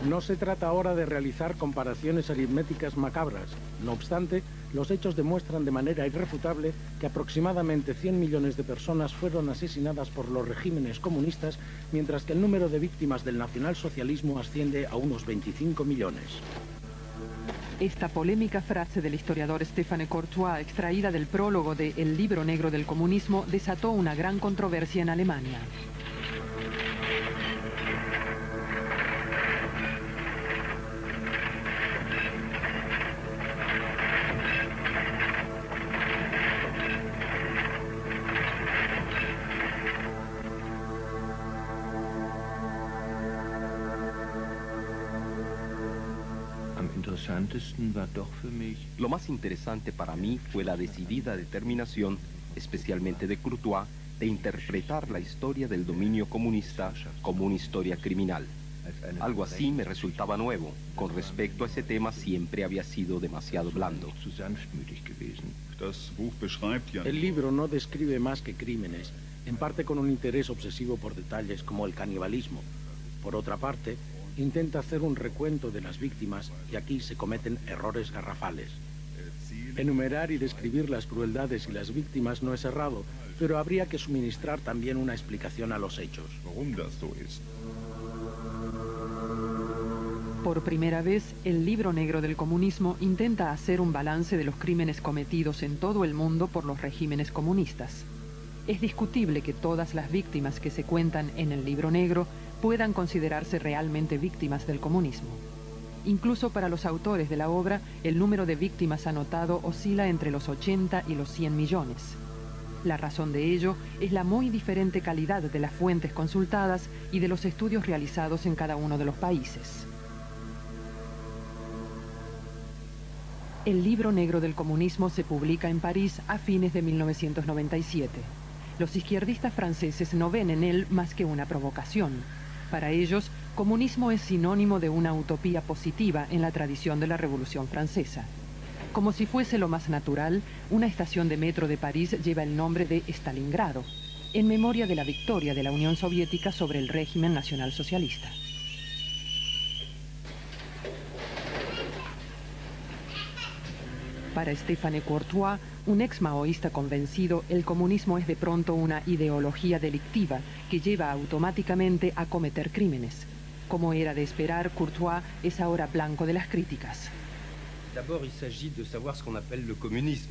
No se trata ahora de realizar comparaciones aritméticas macabras. No obstante, los hechos demuestran de manera irrefutable que aproximadamente 100 millones de personas fueron asesinadas por los regímenes comunistas, mientras que el número de víctimas del nacionalsocialismo asciende a unos 25 millones. Esta polémica frase del historiador Stéphane Courtois, extraída del prólogo de El libro negro del comunismo, desató una gran controversia en Alemania. Lo más interesante para mí fue la decidida determinación, especialmente de Courtois, de interpretar la historia del dominio comunista como una historia criminal. Algo así me resultaba nuevo. Con respecto a ese tema siempre había sido demasiado blando. El libro no describe más que crímenes, en parte con un interés obsesivo por detalles como el canibalismo. Por otra parte, intenta hacer un recuento de las víctimas y aquí se cometen errores garrafales. Enumerar y describir las crueldades y las víctimas no es errado, pero habría que suministrar también una explicación a los hechos. Por primera vez, el libro negro del comunismo intenta hacer un balance de los crímenes cometidos en todo el mundo por los regímenes comunistas. Es discutible que todas las víctimas que se cuentan en el libro negro puedan considerarse realmente víctimas del comunismo. Incluso para los autores de la obra, el número de víctimas anotado oscila entre los 80 y los 100 millones. La razón de ello es la muy diferente calidad de las fuentes consultadas y de los estudios realizados en cada uno de los países. El libro negro del comunismo se publica en París a fines de 1997. Los izquierdistas franceses no ven en él más que una provocación. Para ellos, comunismo es sinónimo de una utopía positiva en la tradición de la Revolución Francesa. Como si fuese lo más natural, una estación de metro de París lleva el nombre de Stalingrado, en memoria de la victoria de la Unión Soviética sobre el régimen nacionalsocialista. Para Stéphane Courtois, un ex maoísta convencido, el comunismo es de pronto una ideología delictiva que lleva automáticamente a cometer crímenes. Como era de esperar, Courtois es ahora blanco de las críticas.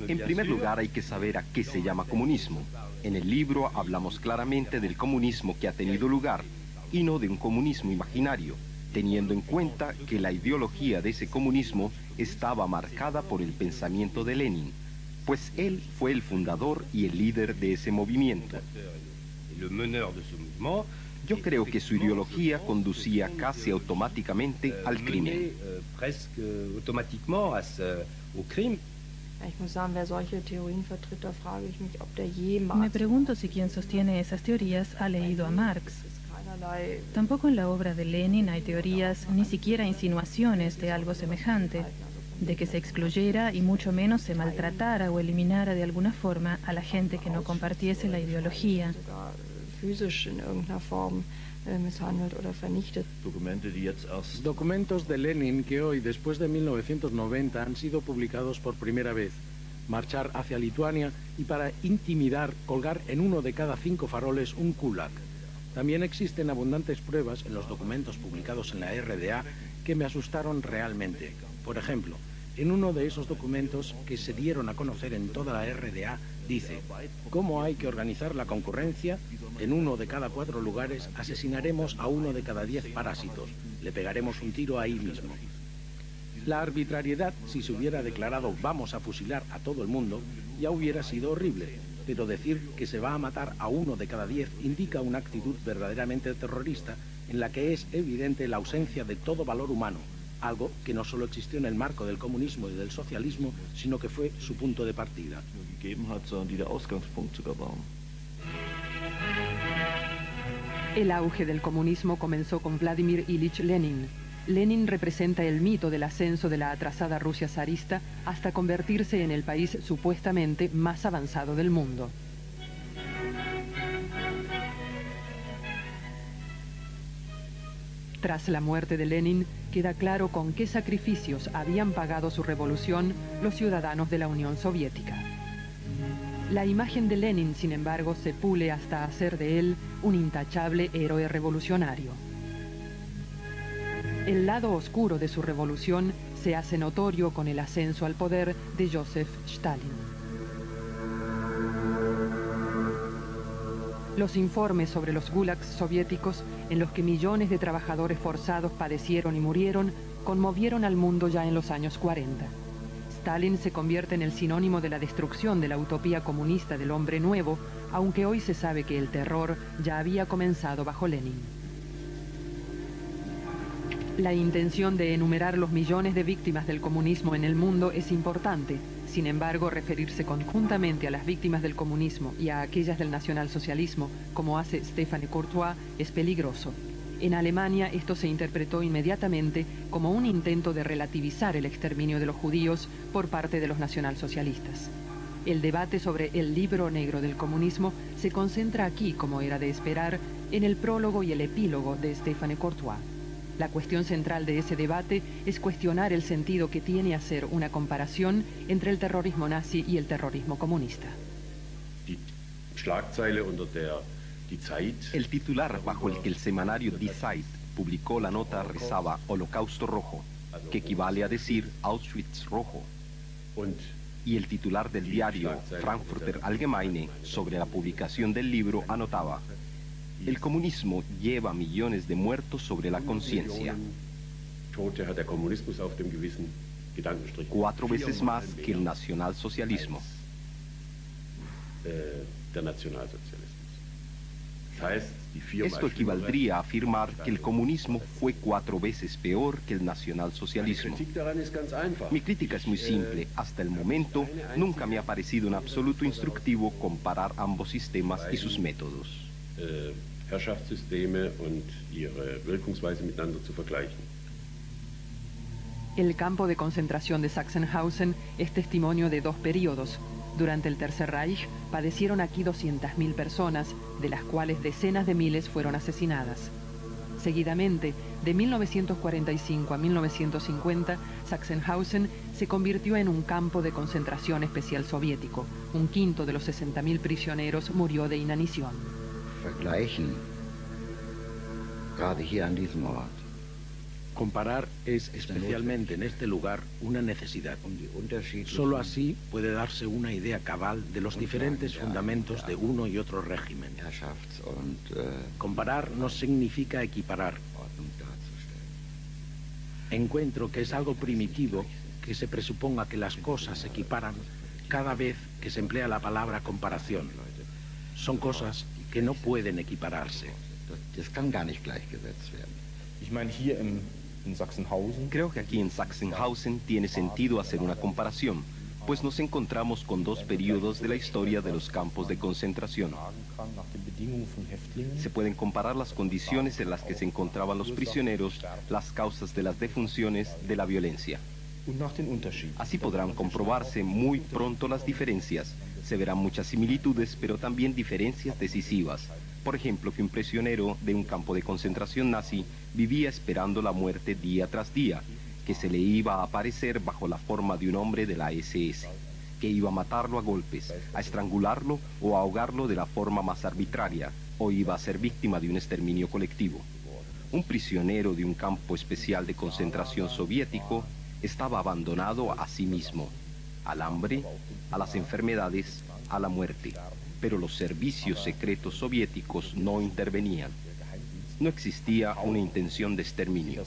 En primer lugar, hay que saber a qué se llama comunismo. En el libro hablamos claramente del comunismo que ha tenido lugar y no de un comunismo imaginario, teniendo en cuenta que la ideología de ese comunismo estaba marcada por el pensamiento de Lenin, pues él fue el fundador y el líder de ese movimiento. Yo creo que su ideología conducía casi automáticamente al crimen. Me pregunto si quien sostiene esas teorías ha leído a Marx. Tampoco en la obra de Lenin hay teorías, ni siquiera insinuaciones de algo semejante, de que se excluyera y mucho menos se maltratara o eliminara de alguna forma a la gente que no compartiese la ideología. Documentos de Lenin que hoy, después de 1990, han sido publicados por primera vez. Marchar hacia Lituania y para intimidar, colgar en uno de cada 5 faroles un kulak. También existen abundantes pruebas en los documentos publicados en la RDA que me asustaron realmente. Por ejemplo, en uno de esos documentos que se dieron a conocer en toda la RDA, dice: ¿cómo hay que organizar la concurrencia? En uno de cada 4 lugares asesinaremos a 1 de cada 10 parásitos. Le pegaremos un tiro ahí mismo. La arbitrariedad, si se hubiera declarado vamos a fusilar a todo el mundo, ya hubiera sido horrible. Pero decir que se va a matar a 1 de cada 10 indica una actitud verdaderamente terrorista en la que es evidente la ausencia de todo valor humano, algo que no solo existió en el marco del comunismo y del socialismo, sino que fue su punto de partida. El auge del comunismo comenzó con Vladimir Ilich Lenin. Lenin representa el mito del ascenso de la atrasada Rusia zarista hasta convertirse en el país supuestamente más avanzado del mundo. Tras la muerte de Lenin, queda claro con qué sacrificios habían pagado su revolución los ciudadanos de la Unión Soviética. La imagen de Lenin, sin embargo, se pule hasta hacer de él un intachable héroe revolucionario. El lado oscuro de su revolución se hace notorio con el ascenso al poder de Joseph Stalin. Los informes sobre los gulags soviéticos, en los que millones de trabajadores forzados padecieron y murieron, conmovieron al mundo ya en los años 40. Stalin se convierte en el sinónimo de la destrucción de la utopía comunista del hombre nuevo, aunque hoy se sabe que el terror ya había comenzado bajo Lenin. La intención de enumerar los millones de víctimas del comunismo en el mundo es importante. Sin embargo, referirse conjuntamente a las víctimas del comunismo y a aquellas del nacionalsocialismo, como hace Stéphane Courtois, es peligroso. En Alemania esto se interpretó inmediatamente como un intento de relativizar el exterminio de los judíos por parte de los nacionalsocialistas. El debate sobre el libro negro del comunismo se concentra aquí, como era de esperar, en el prólogo y el epílogo de Stéphane Courtois. La cuestión central de ese debate es cuestionar el sentido que tiene hacer una comparación entre el terrorismo nazi y el terrorismo comunista. El titular bajo el que el semanario Die Zeit publicó la nota rezaba Holocausto Rojo, que equivale a decir Auschwitz Rojo. Y el titular del diario Frankfurter Allgemeine sobre la publicación del libro anotaba: el comunismo lleva millones de muertos sobre la conciencia. 4 veces más que el nacionalsocialismo. Esto equivaldría a afirmar que el comunismo fue 4 veces peor que el nacionalsocialismo. Mi crítica es muy simple. Hasta el momento, nunca me ha parecido en absoluto instructivo comparar ambos sistemas y sus métodos. Herrschaftssysteme und ihre Wirkungsweise miteinander zu vergleichen. El campo de concentración de Sachsenhausen es testimonio de 2 períodos. Durante el Tercer Reich padecieron aquí 200.000 personas, de las cuales decenas de miles fueron asesinadas. Seguidamente, de 1945 a 1950, Sachsenhausen se convirtió en un campo de concentración especial soviético. 1/5 de los 60.000 prisioneros murió de inanición. Comparar es, especialmente en este lugar, una necesidad. Solo así puede darse una idea cabal de los diferentes fundamentos de uno y otro régimen. Comparar no significa equiparar. Encuentro que es algo primitivo que se presuponga que las cosas se equiparan cada vez que se emplea la palabra comparación. Son cosas que no pueden equipararse. Creo que aquí en Sachsenhausen tiene sentido hacer una comparación, pues nos encontramos con 2 períodos de la historia de los campos de concentración. Se pueden comparar las condiciones en las que se encontraban los prisioneros, las causas de las defunciones, de la violencia. Así podrán comprobarse muy pronto las diferencias. Se verán muchas similitudes, pero también diferencias decisivas. Por ejemplo, que un prisionero de un campo de concentración nazi vivía esperando la muerte día tras día, que se le iba a aparecer bajo la forma de un hombre de la SS, que iba a matarlo a golpes, a estrangularlo o a ahogarlo de la forma más arbitraria, o iba a ser víctima de un exterminio colectivo. Un prisionero de un campo especial de concentración soviético estaba abandonado a sí mismo, al hambre, a las enfermedades, a la muerte. Pero los servicios secretos soviéticos no intervenían. No existía una intención de exterminio.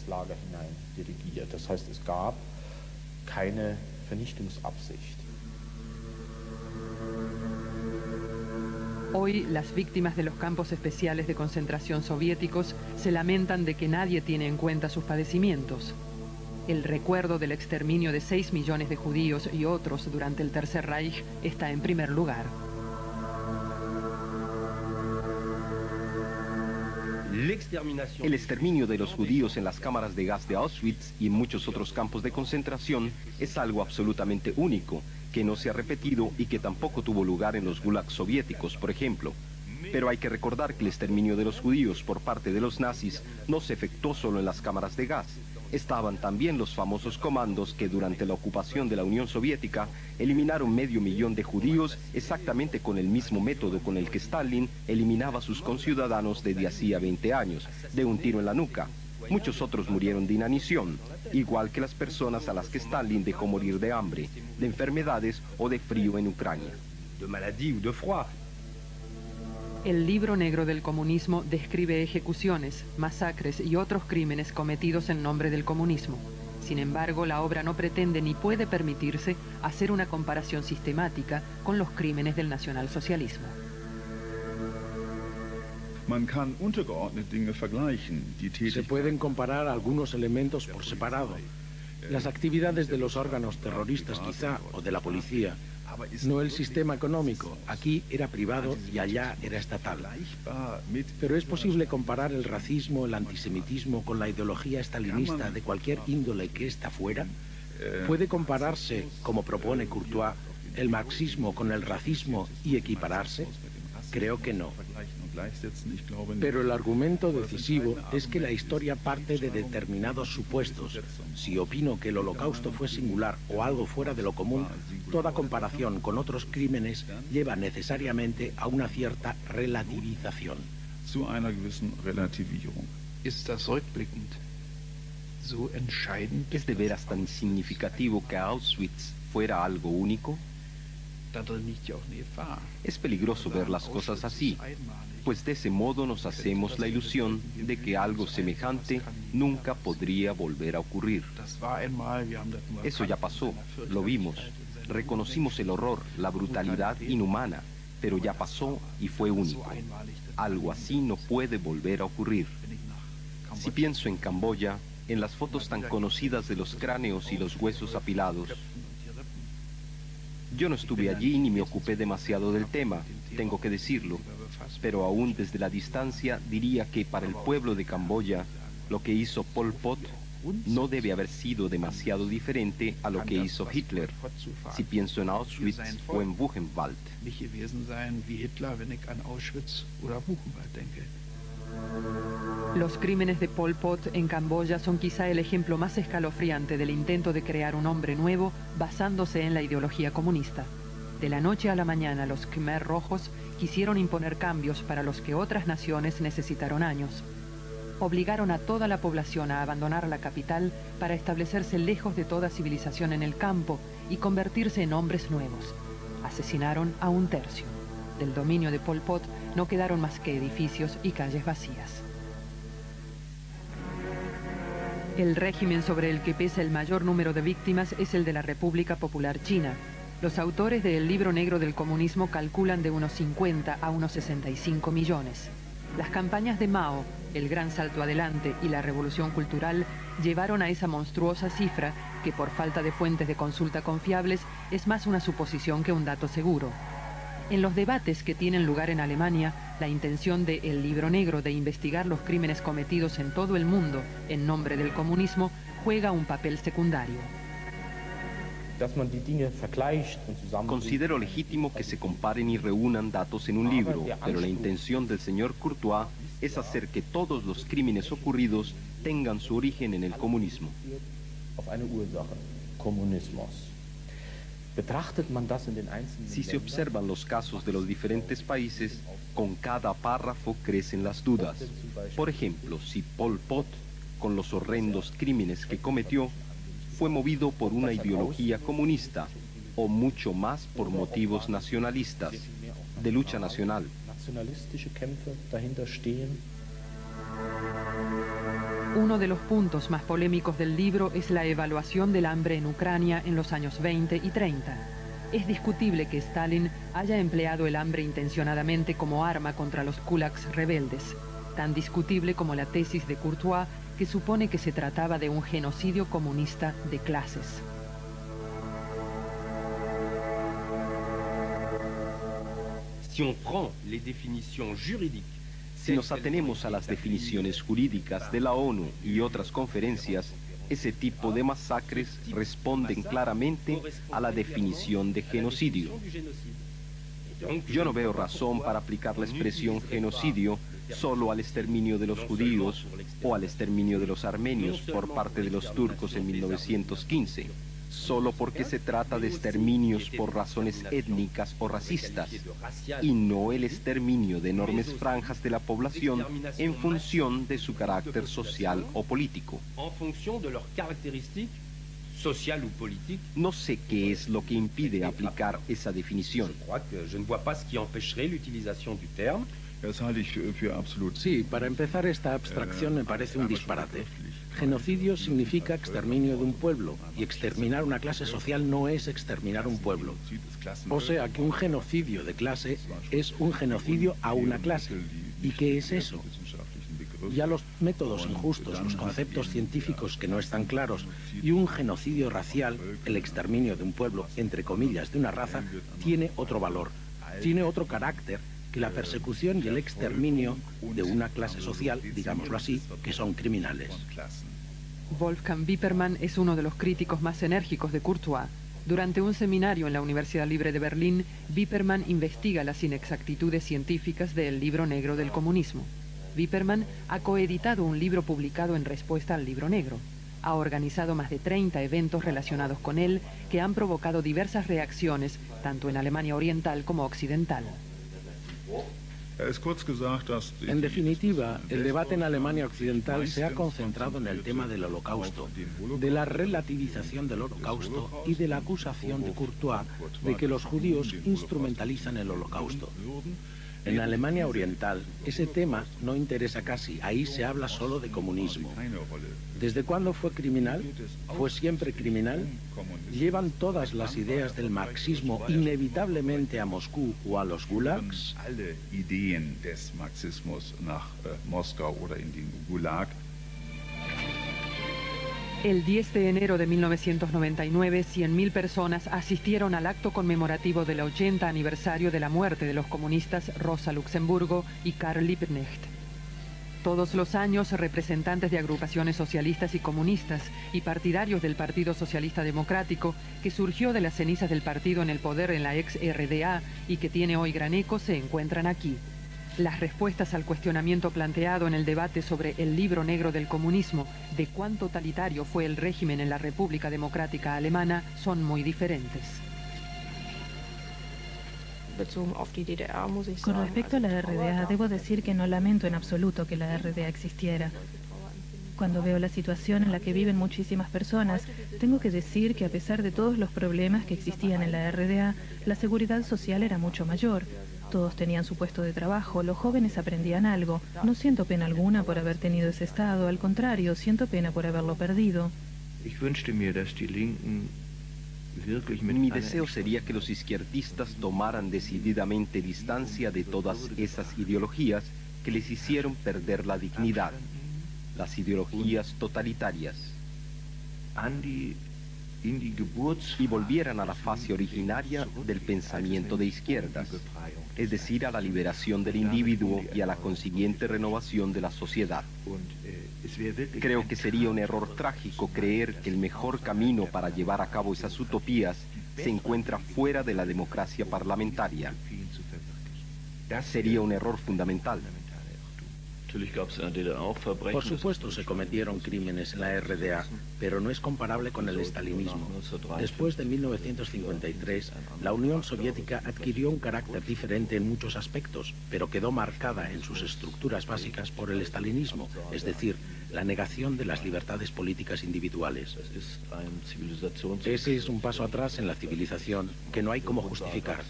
Hoy, las víctimas de los campos especiales de concentración soviéticos se lamentan de que nadie tiene en cuenta sus padecimientos. El recuerdo del exterminio de 6 millones de judíos y otros durante el Tercer Reich está en primer lugar. El exterminio de los judíos en las cámaras de gas de Auschwitz y en muchos otros campos de concentración es algo absolutamente único, que no se ha repetido y que tampoco tuvo lugar en los gulags soviéticos, por ejemplo. Pero hay que recordar que el exterminio de los judíos por parte de los nazis no se efectuó solo en las cámaras de gas. Estaban también los famosos comandos que durante la ocupación de la Unión Soviética eliminaron 500.000 de judíos exactamente con el mismo método con el que Stalin eliminaba a sus conciudadanos desde hacía 20 años, de un tiro en la nuca. Muchos otros murieron de inanición, igual que las personas a las que Stalin dejó morir de hambre, de enfermedades o de frío en Ucrania. El libro negro del comunismo describe ejecuciones, masacres y otros crímenes cometidos en nombre del comunismo. Sin embargo, la obra no pretende ni puede permitirse hacer una comparación sistemática con los crímenes del nacionalsocialismo. Se pueden comparar algunos elementos por separado. Las actividades de los órganos terroristas quizá, o de la policía, no el sistema económico. Aquí era privado y allá era estatal. Pero es posible comparar el racismo, el antisemitismo con la ideología estalinista de cualquier índole que ésta fuera. ¿Puede compararse, como propone Courtois, el marxismo con el racismo y equipararse? Creo que no. Pero el argumento decisivo es que la historia parte de determinados supuestos. Si opino que el Holocausto fue singular o algo fuera de lo común, toda comparación con otros crímenes lleva necesariamente a una cierta relativización. ¿Es de veras tan significativo que Auschwitz fuera algo único? Es peligroso ver las cosas así, pues de ese modo nos hacemos la ilusión de que algo semejante nunca podría volver a ocurrir. Eso ya pasó, lo vimos, reconocimos el horror, la brutalidad inhumana, pero ya pasó y fue único. Algo así no puede volver a ocurrir. Si pienso en Camboya, en las fotos tan conocidas de los cráneos y los huesos apilados, yo no estuve allí ni me ocupé demasiado del tema, tengo que decirlo, pero aún desde la distancia diría que para el pueblo de Camboya, lo que hizo Pol Pot no debe haber sido demasiado diferente a lo que hizo Hitler, si pienso en Auschwitz o en Buchenwald. Los crímenes de Pol Pot en Camboya son quizá el ejemplo más escalofriante del intento de crear un hombre nuevo basándose en la ideología comunista. De la noche a la mañana, los Khmer rojos quisieron imponer cambios para los que otras naciones necesitaron años. Obligaron a toda la población a abandonar la capital para establecerse lejos de toda civilización en el campo y convertirse en hombres nuevos. Asesinaron a 1/3. Del dominio de Pol Pot no quedaron más que edificios y calles vacías. El régimen sobre el que pesa el mayor número de víctimas es el de la República Popular China. Los autores del Libro Negro del Comunismo calculan de unos 50 a unos 65 millones. Las campañas de Mao, el Gran Salto Adelante y la Revolución Cultural llevaron a esa monstruosa cifra que por falta de fuentes de consulta confiables es más una suposición que un dato seguro. En los debates que tienen lugar en Alemania, la intención de El Libro Negro de investigar los crímenes cometidos en todo el mundo en nombre del comunismo juega un papel secundario. Considero legítimo que se comparen y reúnan datos en un libro, pero la intención del señor Courtois es hacer que todos los crímenes ocurridos tengan su origen en el comunismo. Si se observan los casos de los diferentes países, con cada párrafo crecen las dudas. Por ejemplo, si Pol Pot, con los horrendos crímenes que cometió, fue movido por una ideología comunista o mucho más por motivos nacionalistas, de lucha nacional. Uno de los puntos más polémicos del libro es la evaluación del hambre en Ucrania en los años 20 y 30. Es discutible que Stalin haya empleado el hambre intencionadamente como arma contra los kulaks rebeldes, tan discutible como la tesis de Courtois, que supone que se trataba de un genocidio comunista de clases. Si nos atenemos a las definiciones jurídicas de la ONU y otras conferencias, ese tipo de masacres responden claramente a la definición de genocidio. Yo no veo razón para aplicar la expresión genocidio solo al exterminio de los judíos o al exterminio de los armenios por parte de los turcos en 1915, solo porque se trata de exterminios por razones étnicas o racistas, y no el exterminio de enormes franjas de la población en función de su carácter social o político. No sé qué es lo que impide aplicar esa definición. Sí, para empezar, esta abstracción me parece un disparate. Genocidio significa exterminio de un pueblo, y exterminar una clase social no es exterminar un pueblo. O sea que un genocidio de clase es un genocidio a una clase. ¿Y qué es eso? Ya los métodos injustos, los conceptos científicos que no están claros, y un genocidio racial, el exterminio de un pueblo, entre comillas, de una raza, tiene otro valor, tiene otro carácter que la persecución y el exterminio de una clase social, digámoslo así, que son criminales. Wolfgang Wippermann es uno de los críticos más enérgicos de Courtois. Durante un seminario en la Universidad Libre de Berlín, Wippermann investiga las inexactitudes científicas del Libro Negro del Comunismo. Wippermann ha coeditado un libro publicado en respuesta al Libro Negro. Ha organizado más de 30 eventos relacionados con él que han provocado diversas reacciones, tanto en Alemania Oriental como Occidental. En definitiva, el debate en Alemania Occidental se ha concentrado en el tema del Holocausto, de la relativización del Holocausto y de la acusación de Courtois de que los judíos instrumentalizan el Holocausto. En Alemania Oriental, ese tema no interesa casi, ahí se habla solo de comunismo. ¿Desde cuándo fue criminal? ¿Fue siempre criminal? ¿Llevan todas las ideas del marxismo inevitablemente a Moscú o a los gulags? El 10 de enero de 1999, 100.000 personas asistieron al acto conmemorativo del 80 aniversario de la muerte de los comunistas Rosa Luxemburgo y Karl Liebknecht. Todos los años, representantes de agrupaciones socialistas y comunistas y partidarios del Partido Socialista Democrático, que surgió de las cenizas del partido en el poder en la ex RDA y que tiene hoy gran eco, se encuentran aquí. Las respuestas al cuestionamiento planteado en el debate sobre el Libro Negro del Comunismo, de cuán totalitario fue el régimen en la República Democrática Alemana, son muy diferentes. Con respecto a la RDA, debo decir que no lamento en absoluto que la RDA existiera. Cuando veo la situación en la que viven muchísimas personas, tengo que decir que a pesar de todos los problemas que existían en la RDA, la seguridad social era mucho mayor. Todos tenían su puesto de trabajo, los jóvenes aprendían algo. No siento pena alguna por haber tenido ese estado, al contrario, siento pena por haberlo perdido. Mi deseo sería que los izquierdistas tomaran decididamente distancia de todas esas ideologías que les hicieron perder la dignidad, las ideologías totalitarias, y volvieran a la fase originaria del pensamiento de izquierdas, es decir, a la liberación del individuo y a la consiguiente renovación de la sociedad. Creo que sería un error trágico creer que el mejor camino para llevar a cabo esas utopías se encuentra fuera de la democracia parlamentaria. Sería un error fundamental. Por supuesto se cometieron crímenes en la RDA, pero no es comparable con el estalinismo. Después de 1953, la Unión Soviética adquirió un carácter diferente en muchos aspectos, pero quedó marcada en sus estructuras básicas por el estalinismo, es decir, la negación de las libertades políticas individuales. Ese es un paso atrás en la civilización que no hay cómo justificar.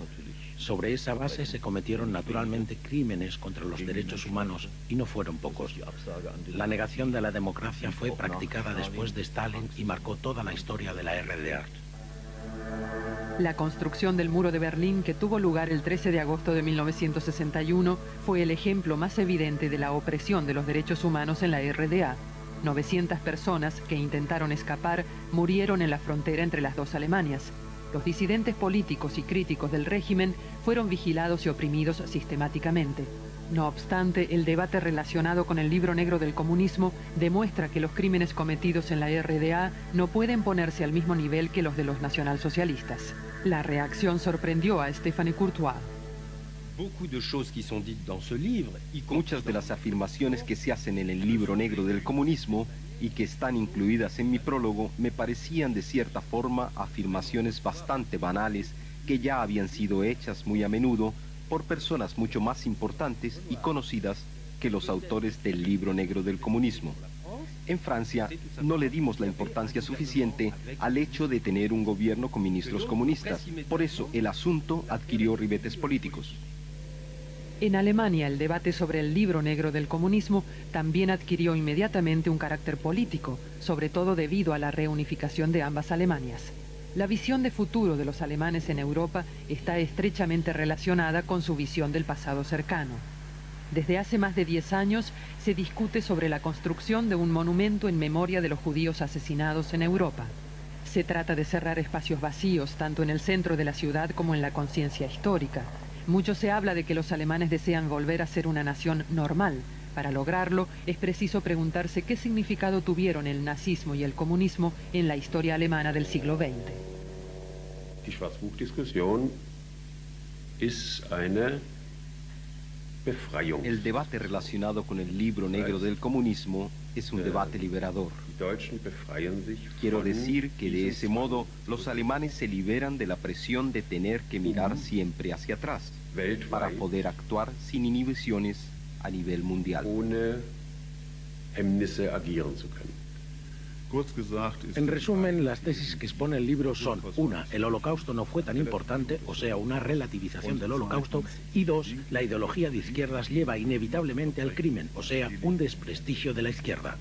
Sobre esa base se cometieron naturalmente crímenes contra los derechos humanos y no fueron pocos. La negación de la democracia fue practicada después de Stalin y marcó toda la historia de la RDA. La construcción del muro de Berlín, que tuvo lugar el 13 de agosto de 1961, fue el ejemplo más evidente de la opresión de los derechos humanos en la RDA. 900 personas que intentaron escapar murieron en la frontera entre las dos Alemanias. Los disidentes políticos y críticos del régimen fueron vigilados y oprimidos sistemáticamente. No obstante, el debate relacionado con el Libro Negro del Comunismo demuestra que los crímenes cometidos en la RDA no pueden ponerse al mismo nivel que los de los nacionalsocialistas. La reacción sorprendió a Stéphane Courtois. Muchas de las afirmaciones que se hacen en el libro negro del comunismo y que están incluidas en mi prólogo me parecían de cierta forma afirmaciones bastante banales que ya habían sido hechas muy a menudo por personas mucho más importantes y conocidas que los autores del libro negro del comunismo. En Francia no le dimos la importancia suficiente al hecho de tener un gobierno con ministros comunistas. Por eso el asunto adquirió ribetes políticos. En Alemania, el debate sobre el libro negro del comunismo también adquirió inmediatamente un carácter político, sobre todo debido a la reunificación de ambas Alemanias. La visión de futuro de los alemanes en Europa está estrechamente relacionada con su visión del pasado cercano. Desde hace más de 10 años se discute sobre la construcción de un monumento en memoria de los judíos asesinados en Europa. Se trata de cerrar espacios vacíos tanto en el centro de la ciudad como en la conciencia histórica. Mucho se habla de que los alemanes desean volver a ser una nación normal. Para lograrlo, es preciso preguntarse qué significado tuvieron el nazismo y el comunismo en la historia alemana del siglo XX. Die Schwarzbuch-Diskussion ist eine Befreiung. El debate relacionado con el libro negro del comunismo es un debate liberador. Quiero decir que de ese modo los alemanes se liberan de la presión de tener que mirar siempre hacia atrás para poder actuar sin inhibiciones a nivel mundial. En resumen, las tesis que expone el libro son: 1, el holocausto no fue tan importante, o sea, una relativización del holocausto, y 2, la ideología de izquierdas lleva inevitablemente al crimen, o sea, un desprestigio de la izquierda.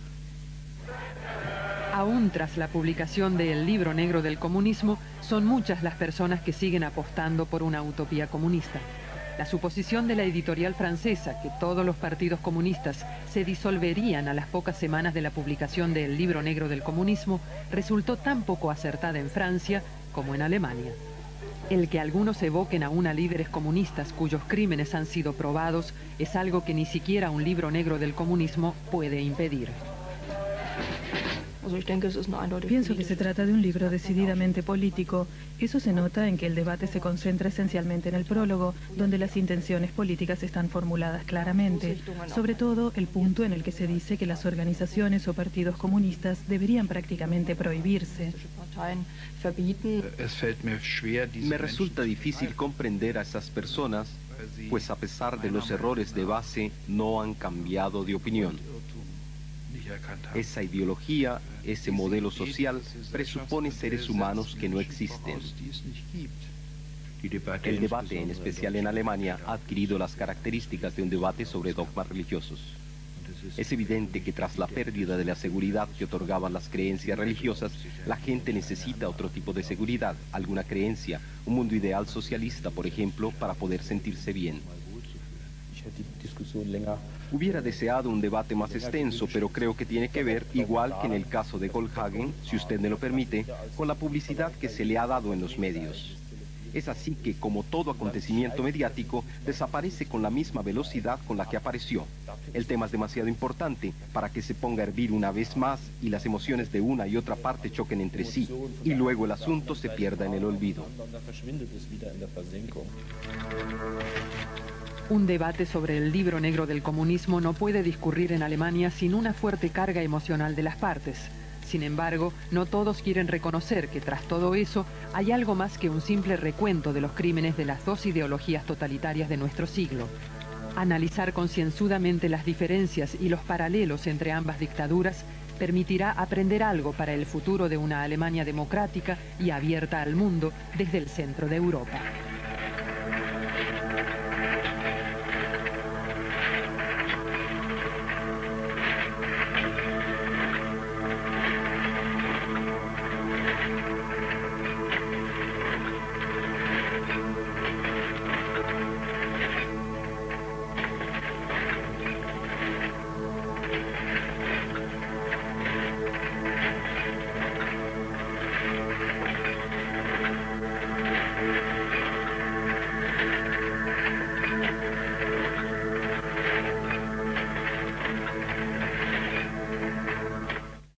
Aún tras la publicación del libro negro del comunismo, son muchas las personas que siguen apostando por una utopía comunista. La suposición de la editorial francesa que todos los partidos comunistas se disolverían a las pocas semanas de la publicación del libro negro del comunismo resultó tan poco acertada en Francia como en Alemania. El que algunos evoquen aún a líderes comunistas cuyos crímenes han sido probados es algo que ni siquiera un libro negro del comunismo puede impedir. Pienso que se trata de un libro decididamente político. Eso se nota en que el debate se concentra esencialmente en el prólogo, donde las intenciones políticas están formuladas claramente. Sobre todo, el punto en el que se dice que las organizaciones o partidos comunistas deberían prácticamente prohibirse. Me resulta difícil comprender a esas personas, pues a pesar de los errores de base, no han cambiado de opinión. Esa ideología, ese modelo social, presupone seres humanos que no existen. El debate, en especial en Alemania, ha adquirido las características de un debate sobre dogmas religiosos. Es evidente que tras la pérdida de la seguridad que otorgaban las creencias religiosas, la gente necesita otro tipo de seguridad, alguna creencia, un mundo ideal socialista, por ejemplo, para poder sentirse bien. Hubiera deseado un debate más extenso, pero creo que tiene que ver, igual que en el caso de Goldhagen, si usted me lo permite, con la publicidad que se le ha dado en los medios. Es así que, como todo acontecimiento mediático, desaparece con la misma velocidad con la que apareció. El tema es demasiado importante para que se ponga a hervir una vez más y las emociones de una y otra parte choquen entre sí, y luego el asunto se pierda en el olvido. Un debate sobre el libro negro del comunismo no puede discurrir en Alemania sin una fuerte carga emocional de las partes. Sin embargo, no todos quieren reconocer que tras todo eso hay algo más que un simple recuento de los crímenes de las dos ideologías totalitarias de nuestro siglo. Analizar concienzudamente las diferencias y los paralelos entre ambas dictaduras permitirá aprender algo para el futuro de una Alemania democrática y abierta al mundo desde el centro de Europa.